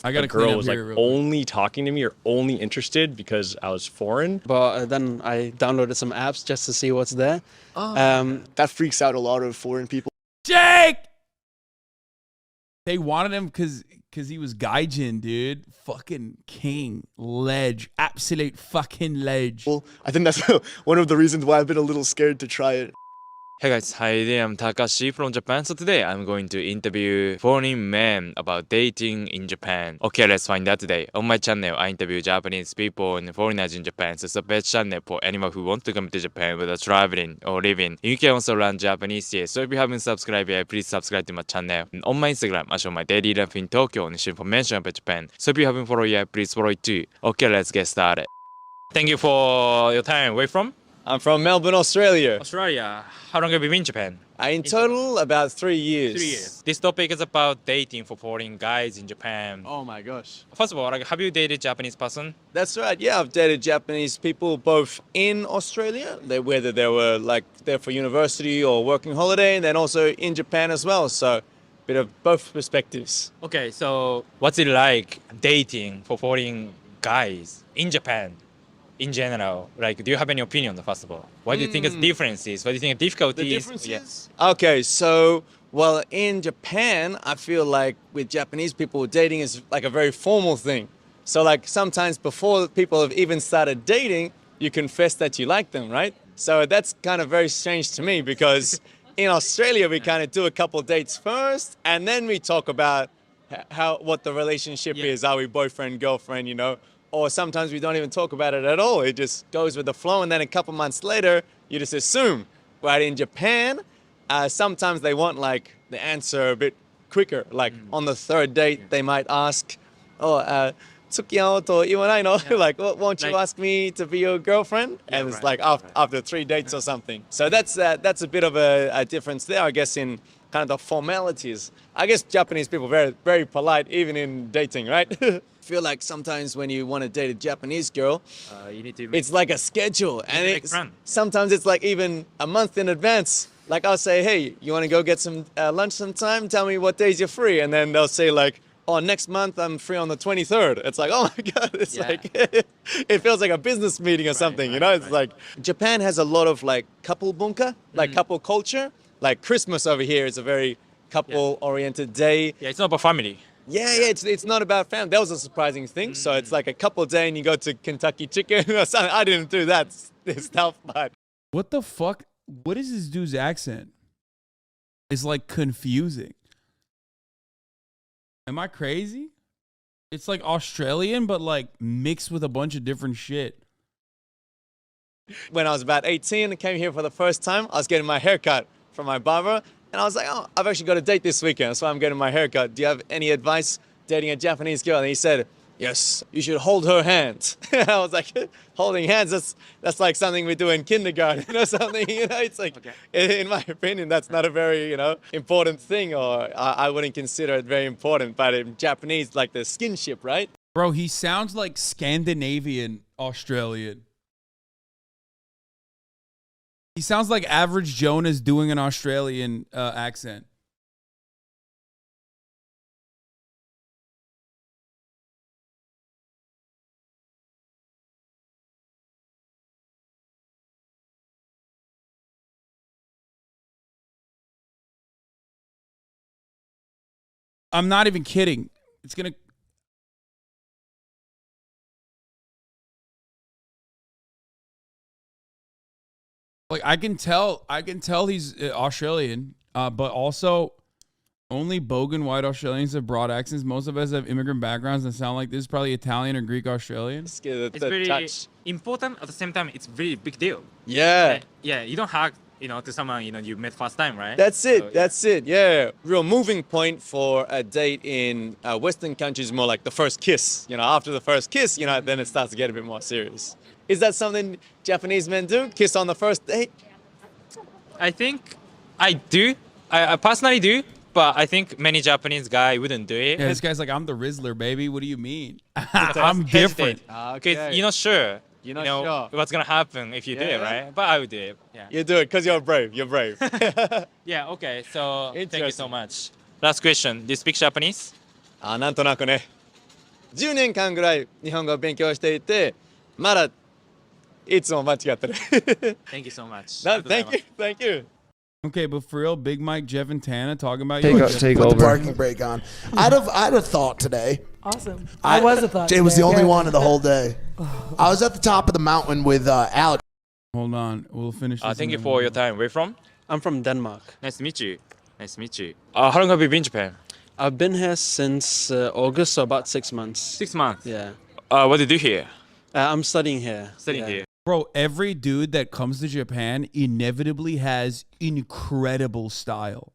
I gotta a girl clean up was like here real quick. only talking to me or only interested because I was foreign. But then I downloaded some apps just to see what's there. That freaks out a lot of foreign people. Jake! They wanted him because he was Gaijin, dude. Fucking king. Ledge. Absolute fucking ledge. Well, I think that's one of the reasons why I've been a little scared to try it. Hey guys, hi there, I'm Takashi from Japan. So today I'm going to interview foreign men about dating in Japan. Okay, let's find out today. On my channel, I interview Japanese people and foreigners in Japan. So it's the best channel for anyone who wants to come to Japan whether traveling or living. You can also learn Japanese here. So if you haven't subscribed yet, please subscribe to my channel. And on my Instagram, I show my daily life in Tokyo and information about Japan. So if you haven't followed yet, please follow it too. Okay, let's get started. Thank you for your time. Where you from? I'm from Melbourne, Australia. Australia. How long have you been in Japan? In total, about 3 years. 3 years. This topic is about dating for foreign guys in Japan. Oh my gosh. First of all, have you dated Japanese person? That's right. Yeah, I've dated Japanese people both in Australia, whether they were like there for university or working holiday, and then also in Japan as well. So, bit of both perspectives. Okay, so what's it like dating for foreign guys in Japan? In general, like, do you have any opinion? First of all, what do you think is differences? What do you think difficulties? The differences? Yeah. Okay, so well, in Japan, I feel like with Japanese people, dating is like a very formal thing. So like sometimes before people have even started dating, you confess that you like them, right? So that's kind of very strange to me because in Australia we kind of do a couple dates first, and then we talk about what the relationship is. Are we boyfriend, girlfriend? You know. Or sometimes we don't even talk about it at all. It just goes with the flow, and then a couple months later, you just assume. But in Japan, sometimes they want like the answer a bit quicker. Like on the third date, they might ask, "Tsukiyao to iwanai no?" Like, won't you ask me to be your girlfriend? And it's like after 3 dates or something. So that's a bit of a difference there, I guess, in kind of the formalities. I guess Japanese people are very, very polite, even in dating, right? I feel like sometimes when you want to date a Japanese girl, you need to. it's like a schedule, and sometimes it's like even a month in advance. Like I'll say, hey, you want to go get some lunch sometime? Tell me what days you're free, and then they'll say like, oh, next month I'm free on the 23rd. It's like, oh my god, it's like it feels like a business meeting or something, you know? It's like Japan has a lot of like couple bunka, like couple culture. Like Christmas over here is a very couple-oriented day. Yeah, it's not about family. Yeah, it's not about family. That was a surprising thing. So it's like a couple day and you go to Kentucky Chicken or something. I didn't do that stuff, but What the fuck? What is this dude's accent? It's like confusing. Am I crazy? It's like Australian, but like mixed with a bunch of different shit. when I was about 18 and came here for the first time, I was getting my hair cut from my barber. And I was like, oh, I've actually got a date this weekend, so I'm getting my hair cut. Do you have any advice dating a Japanese girl? And he said, yes, you should hold her hand. I was like, holding hands, that's like something we do in kindergarten or something, you know? It's like, in my opinion, that's not a very, important thing, or I wouldn't consider it very important. But in Japanese, like the skinship, right? Bro, he sounds like Scandinavian Australian. He sounds like average Jonas doing an Australian accent. I'm not even kidding. It's gonna. Like I can tell he's Australian, but also only bogan white Australians have broad accents. Most of us have immigrant backgrounds and sound like this. Probably Italian or Greek Australian. It's very important. At the same time, it's very big deal. Yeah. Yeah, you don't hug, to someone you met first time, right? That's it. So, that's it. Yeah. Real moving point for a date in Western countries is more like the first kiss. After the first kiss, then it starts to get a bit more serious. Is that something Japanese men do? Kiss on the first date? I think I do. I personally do, but I think many Japanese guys wouldn't do it. Yeah, this guy's like, I'm the Rizzler, baby. What do you mean? I'm different. Because you're not sure. You're not sure what's gonna happen if you do it, right? But I would do it. Yeah. You do it because you're brave. You're brave. Yeah. Okay. So thank you so much. Last question. Do you speak Japanese? なんとなくね。10年間ぐらい日本語を勉強していて、まだいつも間違ってる。Thank you so much. Thank you, thank you. Okay, but for real, Big Mike, Jeff, and Tana talking about Take you. Put over. the parking brake on. I'd have thought today. Awesome. I was a thought. Jay was the today, only yeah. one of the whole day. I was at the top of the mountain with Alex. Hold on, we'll finish. This Thank you and then for we'll your go. time. Where from? I'm from Denmark. Nice to meet you. Nice to meet you. How long have you been in Japan? I've been here since August, so about 6 months. 6 months. Yeah. What do you do here? I'm studying here. Studying Yeah. here. Bro, every dude that comes to Japan inevitably has incredible style.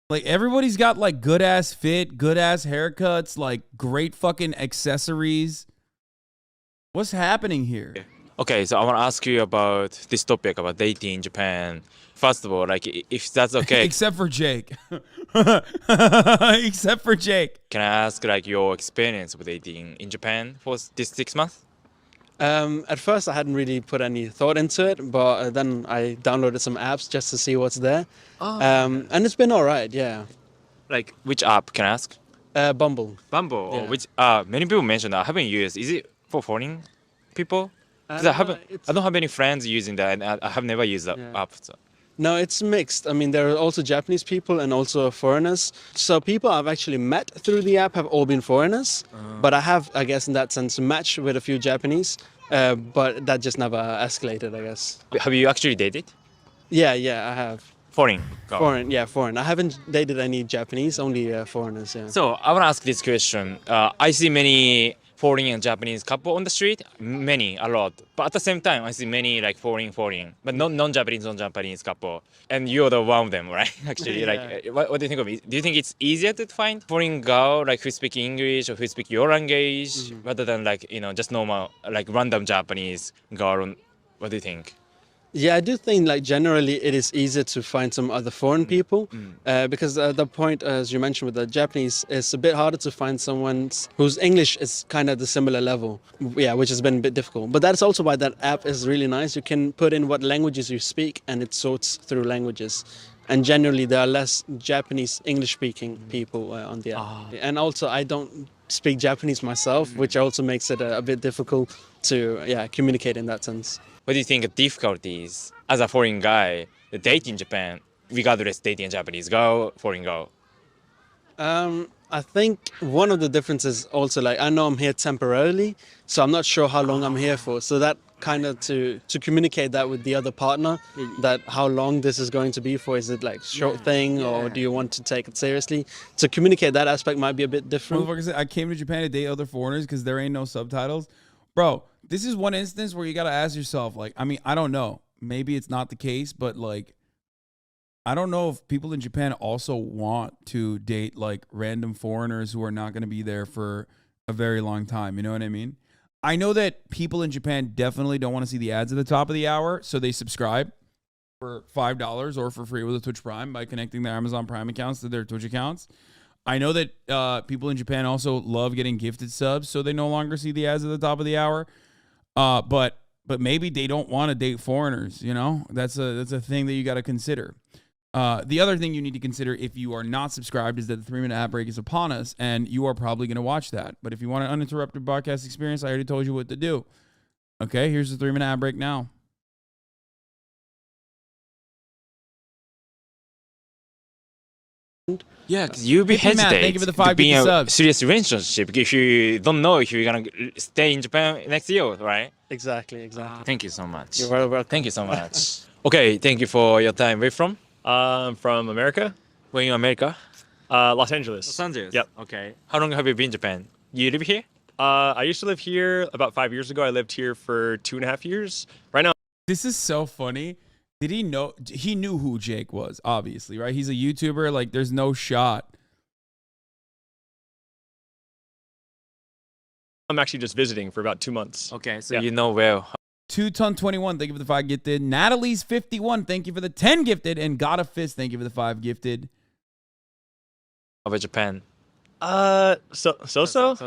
Like, everybody's got, like, good-ass fit, good-ass haircuts, like, great fucking accessories. What's happening here? Okay, so I want to ask you about this topic about dating in Japan. First of all, like, if that's okay, Except for Jake. Except for Jake. can I ask like your experience with dating in Japan for this 6 months? At first, I hadn't really put any thought into it, but then I downloaded some apps just to see what's there. And it's been all right, yeah. Like, which app can I ask? Bumble. Bumble, Yeah. which many people mentioned I haven't used. Is it for foreign people? Because I don't have any friends using that, and I have never used that Yeah. app. So. No, it's mixed. I mean, there are also Japanese people and also foreigners. So people I've actually met through the app have all been foreigners. But I have, I guess, in that sense, matched with a few Japanese. But that just never escalated, I guess. Have you actually dated? Yeah, I have. Foreign girl. Foreign. I haven't dated any Japanese, only foreigners, yeah. So I want to ask this question. I see many foreign and Japanese couple on the street, a lot. But at the same time, I see many like foreign, but non-Japanese couple. And you're the one of them, right? Actually, Yeah. like, what do you think of it? Do you think it's easier to find foreign girl like who speak English or who speak your language, rather than like just normal like random Japanese girl? What do you think? Yeah, I do think like generally it is easier to find some other foreign people because the point, as you mentioned with the Japanese, it's a bit harder to find someone whose English is kind of the similar level. Yeah, which has been a bit difficult. But that's also why that app is really nice. You can put in what languages you speak and it sorts through languages. And generally there are less Japanese English-speaking people on the app. And also I don't speak Japanese myself, which also makes it a bit difficult to communicate in that sense. What do you think the difficulties as a foreign guy the date in Japan, regardless dating a Japanese girl, foreign girl? I think one of the differences also, like, I know I'm here temporarily, so I'm not sure how long I'm here for. So that kind of to communicate that with the other partner, that how long this is going to be for. Is it like short thing or do you want to take it seriously? To communicate that aspect might be a bit different. Motherfucker said, I came to Japan to date other foreigners because there ain't no subtitles. Bro, this is one instance where you got to ask yourself, like, I mean, I don't know. Maybe it's not the case, but like, I don't know if people in Japan also want to date like random foreigners who are not going to be there for a very long time. You know what I mean? I know that people in Japan definitely don't want to see the ads at the top of the hour, so they subscribe for $5 or for free with a Twitch Prime by connecting their Amazon Prime accounts to their Twitch accounts. I know that people in Japan also love getting gifted subs, so they no longer see the ads at the top of the hour. But maybe they don't want to date foreigners. You know, that's a thing that you got to consider. The other thing you need to consider if you are not subscribed is that the 3-minute ad break is upon us, and you are probably going to watch that. But if you want an uninterrupted broadcast experience, I already told you what to do. Okay, here's the 3-minute ad break now. Yeah, because you be Hippie Matt, hesitate thank you for the to 5 be in a subs. serious relationship if you don't know if you're gonna stay in Japan next year, right? Exactly. Thank you so much. You're very welcome. Thank you so much. Okay, thank you for your time. Where you from? I'm from America, Where in America? Los Angeles. Los Angeles. Yep. Okay. How long have you been in Japan? You live here? I used to live here about 5 years ago. I lived here for 2.5 years. Right now, This is so funny. Did he know? He knew who Jake was, obviously, right? He's a YouTuber. Like, there's no shot. I'm actually just visiting for about 2 months. Okay, so Yeah. you know well. 2ton21, thank you for the 5 gifted. Natalie's 51, thank you for the 10 gifted. And Got a Fist, thank you for the 5 gifted. About Japan. So?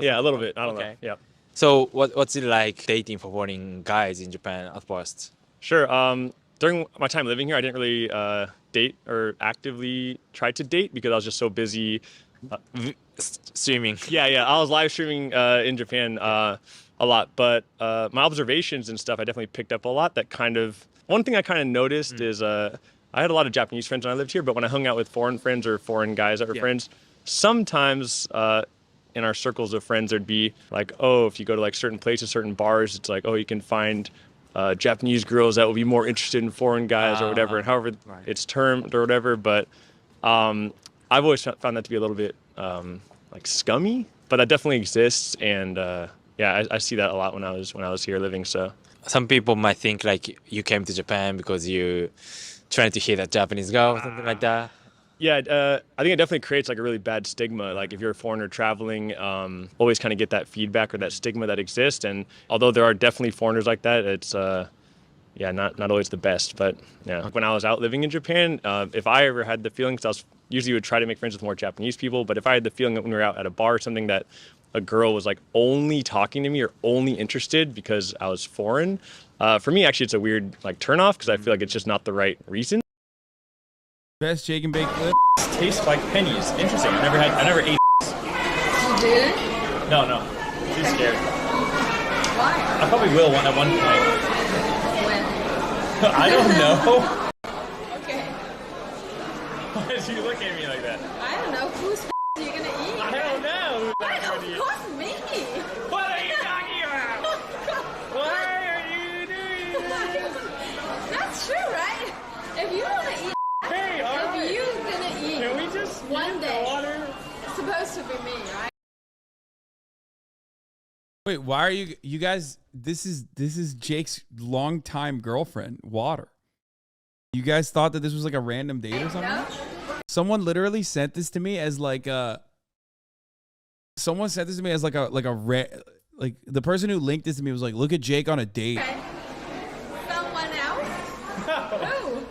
Yeah, a little bit. I don't Okay. know. Yeah. So what's it like dating for foreign guys in Japan at first? Sure. during my time living here, I didn't really date or actively try to date because I was just so busy. Streaming. Yeah. I was live streaming in Japan a lot, but my observations and stuff, I definitely picked up a lot. One thing I kind of noticed is I had a lot of Japanese friends when I lived here, but when I hung out with foreign friends or foreign guys that were friends, sometimes in our circles of friends, there'd be like, oh, if you go to like certain places, certain bars, it's like, oh, you can find Japanese girls that will be more interested in foreign guys or whatever, and however it's termed or whatever. But I've always found that to be a little bit like scummy, but that definitely exists, and I see that a lot when I was here living. So Some people might think like you came to Japan because you trying to hit a Japanese girl or something like that. yeah, I think it definitely creates like a really bad stigma. Like if you're a foreigner traveling, always kind of get that feedback or that stigma that exists. And although there are definitely foreigners like that, it's not always the best. But yeah, when I was out living in Japan, if I ever had the feeling, because I was usually would try to make friends with more Japanese people, but if I had the feeling that when we were out at a bar or something that a girl was like only talking to me or only interested because I was foreign, for me actually it's a weird like turn off because I feel like it's just not the right reason. Best shake and bake clip. Tastes like pennies. Interesting. I never ate. You did? No. Too scared. Why? I probably will at one point. When? I don't know. Okay. Why did you look at me like that? I don't know. Whose are you gonna eat? I don't know. Why? Of course me. What are you talking about? Why are you doing this? That's true, right? If you wanna eat, Hey, all right. if you gonna eat, Can we just one day, water? it's supposed to be me, right? Wait, why are you guys? This is Jake's longtime girlfriend, Water. You guys thought that this was like a random date or something? No? Someone literally sent this to me as like a. Someone sent this to me as like the person who linked this to me was like, look at Jake on a date. Okay. Someone else? Who?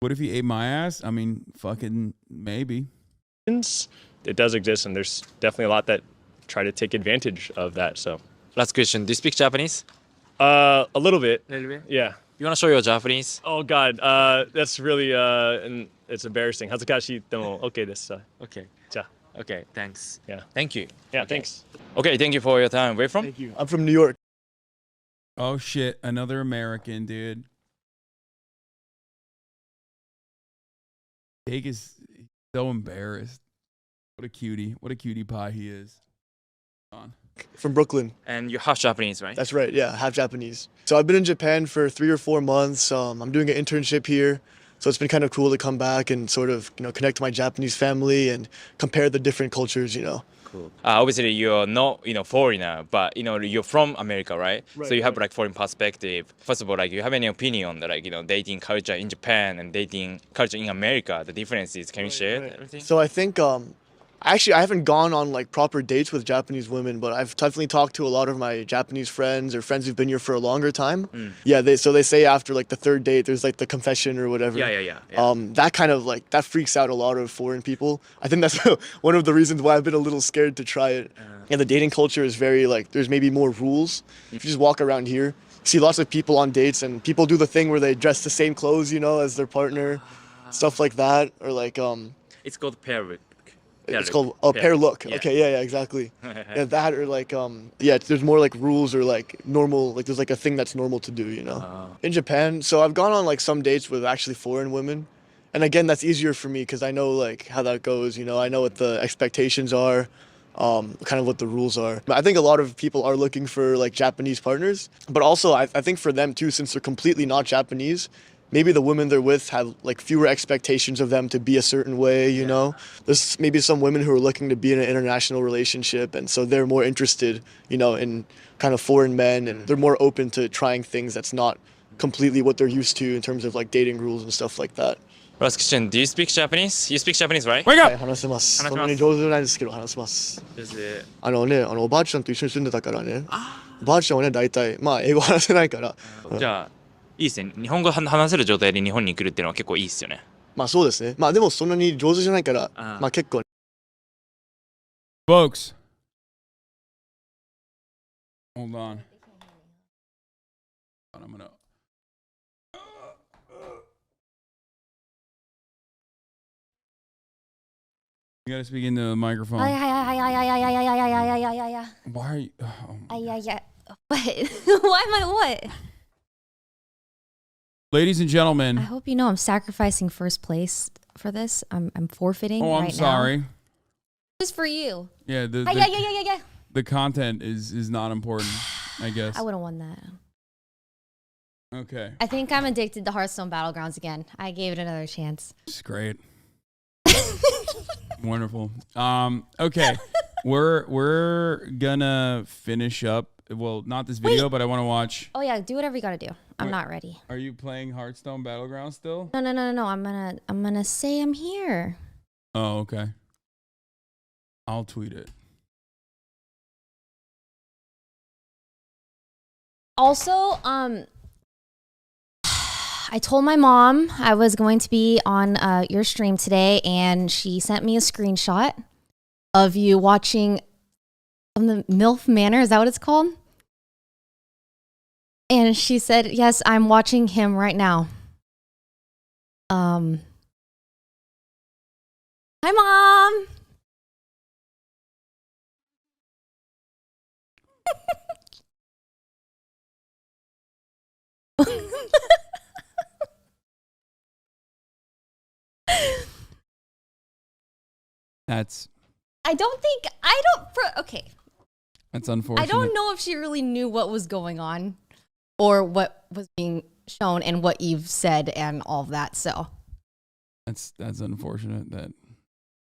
What if he ate my ass? I mean, fucking maybe. It does exist, and there's definitely a lot that try to take advantage of that. So, Last question. Do you speak Japanese? a little bit, A little bit. yeah. You want to show your Japanese? Oh God, that's really and it's embarrassing. Hazakashi demo okay desu. Okay. Ja. Okay. Thanks. Yeah. Thank you. Yeah, Okay. thanks. Okay. Thank you for your time. Where from? Thank you. I'm from New York. Oh shit, another American dude. Jake is so embarrassed. What a cutie pie he is. On. From Brooklyn. And you half Japanese, right? That's right. Yeah, half Japanese. So I've been in Japan for 3 or 4 months. I'm doing an internship here. So it's been kind of cool to come back and sort of, connect to my Japanese family and compare the different cultures, Cool. Obviously, you're not, foreigner, but you're from America, right? Right, So you have right. like foreign perspective. First of all, like, you have any opinion on the dating culture in Japan and dating culture in America? The differences. Can you share Right. everything? So I think actually I haven't gone on like proper dates with Japanese women, but I've definitely talked to a lot of my Japanese friends or friends who've been here for a longer time. Yeah, they say after like the third date there's like the confession or whatever. Yeah. That kind of like that freaks out a lot of foreign people. I think that's one of the reasons why I've been a little scared to try it. And the dating culture is very like there's maybe more rules. If you just walk around here, you see lots of people on dates and people do the thing where they dress the same clothes, as their partner, stuff like that, or like It's called pair look. it's called a pair look. Yeah. Okay, yeah, exactly. Yeah, that or like there's more like rules or like normal, like there's like a thing that's normal to do, In Japan, so I've gone on like some dates with actually foreign women. And again, that's easier for me because I know like how that goes, I know what the expectations are, kind of what the rules are. I think a lot of people are looking for like Japanese partners, but also I think for them too, since they're completely not Japanese, maybe the women they're with have like fewer expectations of them to be a certain way, There's maybe some women who are looking to be in an international relationship, and so they're more interested, in kind of foreign men, and they're more open to trying things that's not completely what they're used to in terms of like dating rules and stuff like that. Last question. Do you speak Japanese? You speak Japanese, right? Wake はい、 up! 話せます。話せます。そんなに上手じゃないですけど話せます。おばあちゃんと一緒に住んでたからね。おばあちゃんはね、大体、英語話せないから。じゃあ、いいですね。日本語話せる状態で日本に来るっていうのは結構いいですよね。まあそうですね。まあでもそんなに上手じゃないから、まあ結構。Folks. Hold on. I'm gonna. You gotta speak into the microphone. Yeah. Why are you? Yeah. What? Why am I what? Ladies and gentlemen. I hope you know I'm sacrificing first place for this. I'm forfeiting. Oh, I'm right sorry. Now. This is for you. Yeah. Yeah. The content is not important, I guess. I would have won that. Okay. I think I'm addicted to Hearthstone Battlegrounds again. I gave it another chance. It's great. Wonderful. Okay. We're gonna finish up. Well, not this video, but I want to watch. Oh yeah, do whatever you gotta do. I'm not ready. Are you playing Hearthstone Battlegrounds still? No. I'm gonna say I'm here. Oh, okay. I'll tweet it. Also, I told my mom I was going to be on your stream today, and she sent me a screenshot of you watching on the MILF Manor. Is that what it's called? And she said, yes, I'm watching him right now. Hi, Mom. Okay. That's unfortunate. I don't know if she really knew what was going on or what was being shown and what you've said and all of that. So that's unfortunate. That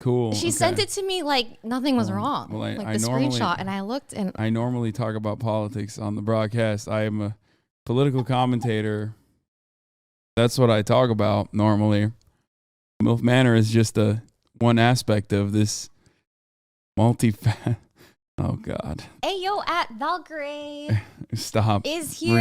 cool. She sent it to me like nothing was wrong. Well, like the screenshot, and I looked and I normally talk about politics on the broadcast. I am a political commentator. That's what I talk about normally. MILF Manor is just one aspect of this Oh God. Ayo at Valkyrie Stop. is here.